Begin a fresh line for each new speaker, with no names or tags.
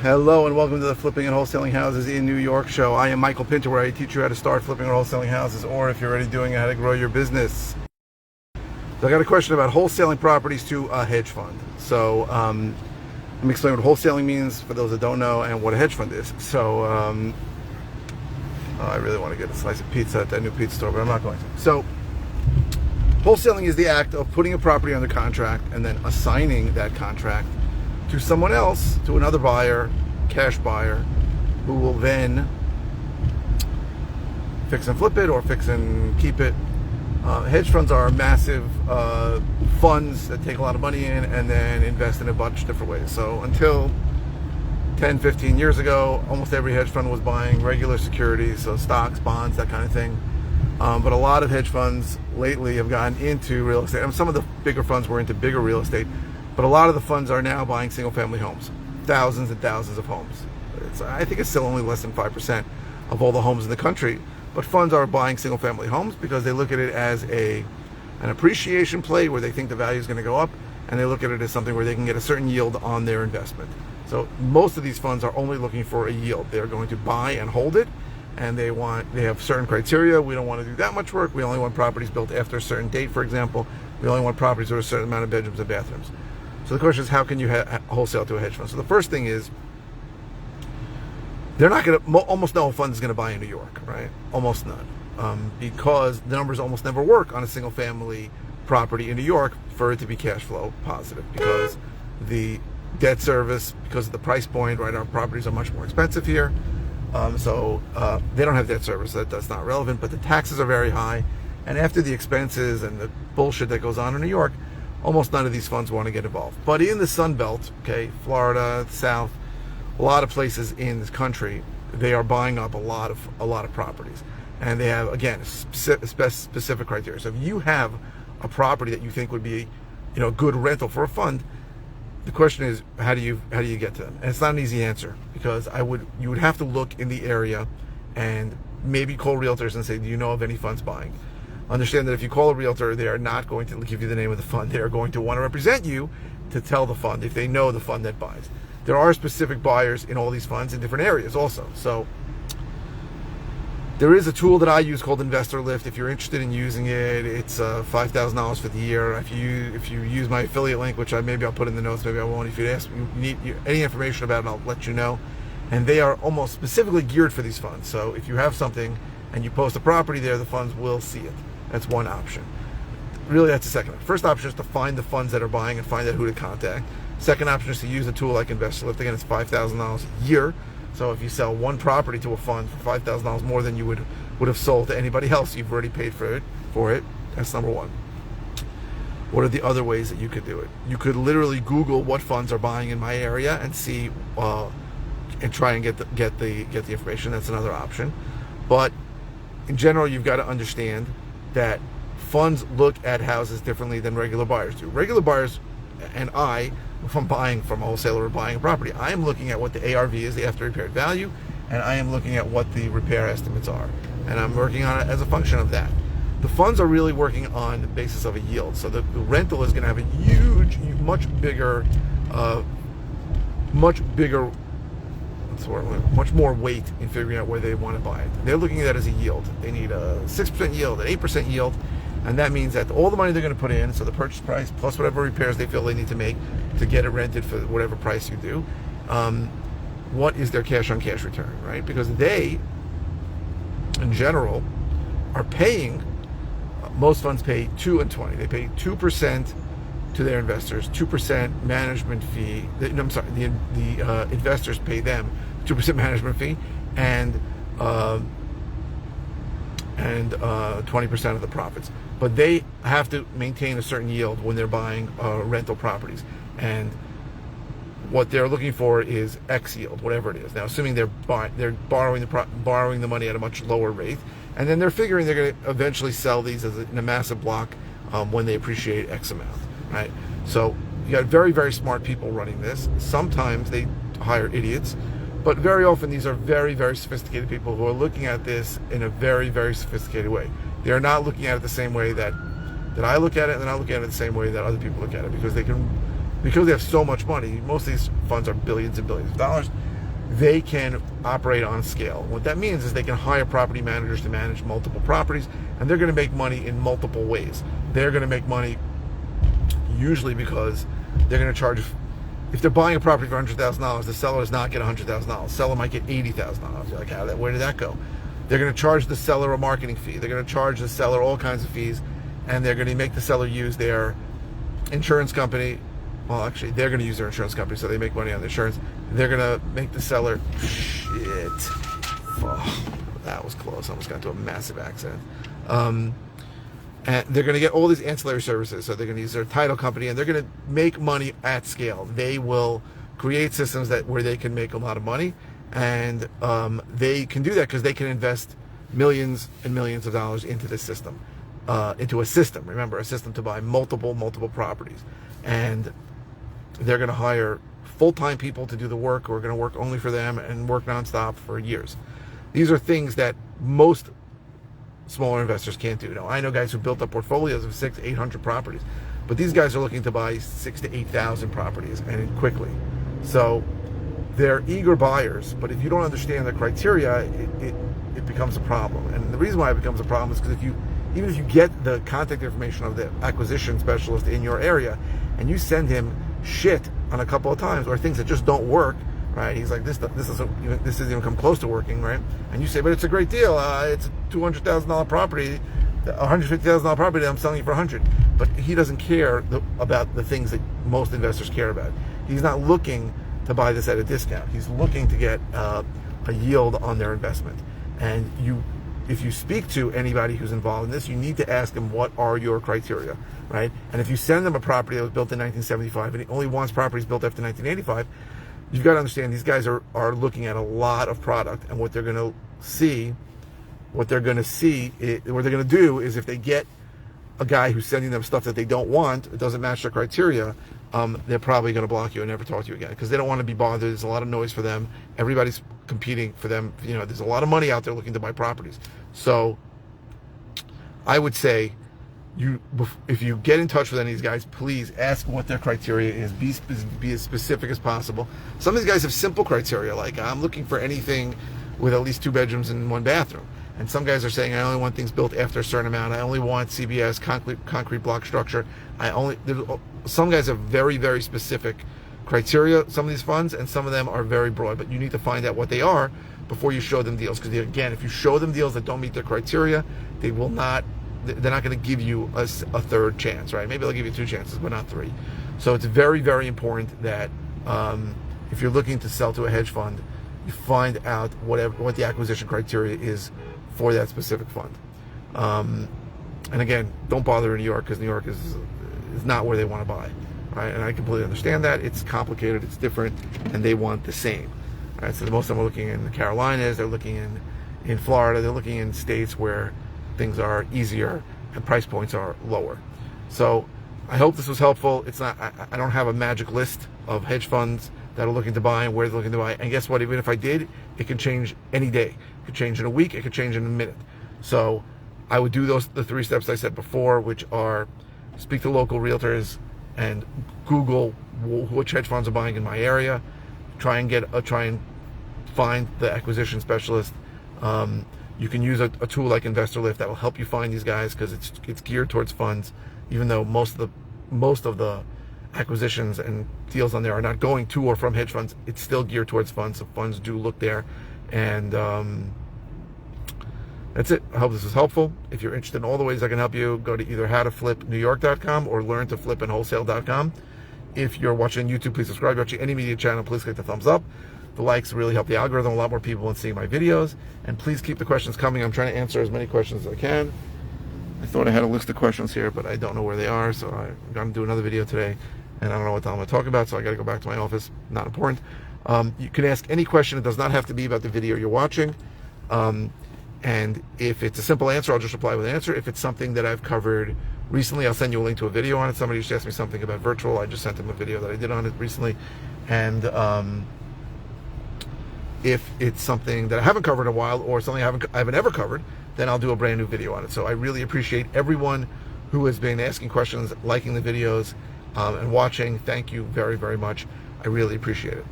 Hello and welcome to the Flipping and Wholesaling Houses in New York show. I am Michael Pinter, where I teach you how to start flipping or wholesaling houses, or if you're already doing it, how to grow your business. So I got a question about wholesaling properties to a hedge fund. So let me explain what wholesaling means for those that don't know and what a hedge fund is. So I really want to get a slice of pizza at that new pizza store, but I'm not going to. So wholesaling is the act of putting a property under contract and then assigning that contract to someone else, to another buyer, cash buyer, who will then fix and flip it or fix and keep it. Hedge funds are massive funds that take a lot of money in and then invest in a bunch of different ways. So until 10, 15 years ago, almost every hedge fund was buying regular securities, so stocks, bonds, that kind of thing. But a lot of hedge funds lately have gotten into real estate. And some of the bigger funds were into bigger real estate. But a lot of the funds are now buying single-family homes, thousands and thousands of homes. I think it's still only less than 5% of all the homes in the country. But funds are buying single-family homes because they look at it as an appreciation play where they think the value is going to go up, and they look at it as something where they can get a certain yield on their investment. So most of these funds are only looking for a yield. They're going to buy and hold it, and they have certain criteria. We don't want to do that much work. We only want properties built after a certain date, for example. We only want properties with a certain amount of bedrooms and bathrooms. So the question is, how can you wholesale to a hedge fund? So the first thing is, they're not going to, almost no fund is going to buy in New York, right? Almost none. Because the numbers almost never work on a single family property in New York for it to be cash flow positive, because the debt service, because of the price point, right? Our properties are much more expensive here. So they don't have debt service, that's not relevant, but the taxes are very high. And after the expenses and the bullshit that goes on in New York, almost none of these funds want to get involved. But in the Sun Belt, okay, Florida, South, a lot of places in this country, they are buying up a lot of properties, and they have, again, specific criteria. So if you have a property that you think would be, good rental for a fund, the question is, how do you get to them? And it's not an easy answer, because you would have to look in the area and maybe call realtors and say, do you know of any funds buying? Understand that if you call a realtor, they are not going to give you the name of the fund. They are going to want to represent you to tell the fund if they know the fund that buys. There are specific buyers in all these funds in different areas also. So there is a tool that I use called Investor Lift. If you're interested in using it, it's $5,000 for the year. If you use my affiliate link, which maybe I'll put in the notes, maybe I won't. If you need any information about it, I'll let you know. And they are almost specifically geared for these funds. So if you have something and you post a property there, the funds will see it. That's one option. Really, that's the second. First option is to find the funds that are buying and find out who to contact. Second option is to use a tool like Investor Lift. Again, it's $5,000 a year. So if you sell one property to a fund for $5,000 more than you would have sold to anybody else, you've already paid for it. That's number one. What are the other ways that you could do it? You could literally Google what funds are buying in my area and see, and try and get the information. That's another option. But in general, you've got to understand that funds look at houses differently than regular buyers do. Regular buyers and if I'm buying from a wholesaler or buying a property, I am looking at what the ARV is, the after repaired value, and I am looking at what the repair estimates are. And I'm working on it as a function of that. The funds are really working on the basis of a yield. So the rental is going to have a huge, much bigger, much more weight in figuring out where they want to buy it. They're looking at that as a yield. They need a 6% yield, an 8% yield, and that means that all the money they're going to put in, so the purchase price plus whatever repairs they feel they need to make to get it rented for whatever price you do, what is their cash-on-cash return, right? Because they, in general, are paying, most funds pay 2 and 20. They pay 2% to their investors, 2% management fee. The investors pay them 2% management fee, and 20% of the profits. But they have to maintain a certain yield when they're buying rental properties, and what they're looking for is X yield, whatever it is. Now, assuming they're borrowing the money at a much lower rate, and then they're figuring they're going to eventually sell these in a massive block when they appreciate X amount. Right? So you got very, very smart people running this. Sometimes they hire idiots, but very often these are very, very sophisticated people who are looking at this in a very, very sophisticated way. They are not looking at it the same way that I look at it, and they're not looking at it the same way that other people look at it, because they have so much money. Most of these funds are billions and billions of dollars, they can operate on scale. What that means is they can hire property managers to manage multiple properties, and they're going to make money in multiple ways. They're going to make money usually because they're going to charge. If they're buying a property for $100,000, the seller does not get $100,000. The seller might get $80,000. You're like, where did that go? They're going to charge the seller a marketing fee. They're going to charge the seller all kinds of fees, and they're going to make the seller use their insurance company. Well, actually, they're going to use their insurance company, so they make money on the insurance. They're going to make the seller... Shit. Oh, that was close. I almost got into a massive accident. And they're going to get all these ancillary services. So they're going to use their title company, and they're going to make money at scale. They will create systems where they can make a lot of money, and they can do that because they can invest millions and millions of dollars into this system, into a system. Remember, a system to buy multiple properties, and they're going to hire full-time people to do the work who are going to work only for them and work nonstop for years. These are things that most smaller investors can't do. Now, I know guys who built up portfolios of 600-800 properties, but these guys are looking to buy 6,000 to 8,000 properties, and quickly. So they're eager buyers, but if you don't understand the criteria, it becomes a problem. And the reason why it becomes a problem is because even if you get the contact information of the acquisition specialist in your area, and you send him shit on a couple of times, or things that just don't work, right? He's like, this doesn't even come close to working, right? And you say, but it's a great deal. It's a $200,000 property, $150,000 property that I'm selling you for $100,000. But he doesn't care about the things that most investors care about. He's not looking to buy this at a discount. He's looking to get a yield on their investment. And if you speak to anybody who's involved in this, you need to ask them, what are your criteria, right? And if you send them a property that was built in 1975 and he only wants properties built after 1985, you've got to understand these guys are looking at a lot of product, and what they're going to do is if they get a guy who's sending them stuff that they don't want, it doesn't match their criteria, they're probably going to block you and never talk to you again, because they don't want to be bothered. There's a lot of noise for them. Everybody's competing for them. There's a lot of money out there looking to buy properties. So I would say, if you get in touch with any of these guys, please ask what their criteria is. Be as specific as possible. Some of these guys have simple criteria, like I'm looking for anything with at least 2 bedrooms and 1 bathroom. And some guys are saying, I only want things built after a certain amount. I only want CBS, concrete block structure. Some guys have very, very specific criteria, some of these funds, and some of them are very broad. But you need to find out what they are before you show them deals. Because again, if you show them deals that don't meet their criteria, they're not going to give you a third chance, right? Maybe they'll give you 2 chances, but not 3. So it's very, very important that if you're looking to sell to a hedge fund, you find out what the acquisition criteria is for that specific fund. And again, don't bother in New York, because New York is not where they want to buy, right? And I completely understand that. It's complicated, it's different, and they want the same. Right? So most of them are looking in the Carolinas, they're looking in Florida, they're looking in states where things are easier and price points are lower. So I hope this was helpful. It's not, I don't have a magic list of hedge funds that are looking to buy and where they're looking to buy. And guess what? Even if I did, it can change any day. It could change in a week. It could change in a minute. So I would do the 3 steps I said before, which are speak to local realtors and Google which hedge funds are buying in my area. Try and find the acquisition specialist. You can use a tool like Investor Lift that will help you find these guys, because it's geared towards funds. Even though most of the acquisitions and deals on there are not going to or from hedge funds, it's still geared towards funds. So funds do look there, and that's it. I hope this was helpful. If you're interested in all the ways I can help you, go to either howtoflipnewyork.com or learntoflipandwholesale.com. If you're watching YouTube, please subscribe. If you're watching any media channel, please click the thumbs up. The likes really help the algorithm. A lot more people in seeing my videos. And please keep the questions coming. I'm trying to answer as many questions as I can. I thought I had a list of questions here, but I don't know where they are. So I'm going to do another video today, and I don't know what I'm going to talk about, so I got to go back to my office. Not important. You can ask any question. It does not have to be about the video you're watching. And if it's a simple answer, I'll just reply with an answer. If it's something that I've covered recently, I'll send you a link to a video on it. Somebody just asked me something about virtual. I just sent them a video that I did on it recently. And if it's something that I haven't covered in a while, or something I haven't ever covered, then I'll do a brand new video on it. So I really appreciate everyone who has been asking questions, liking the videos, and watching. Thank you very, very much. I really appreciate it.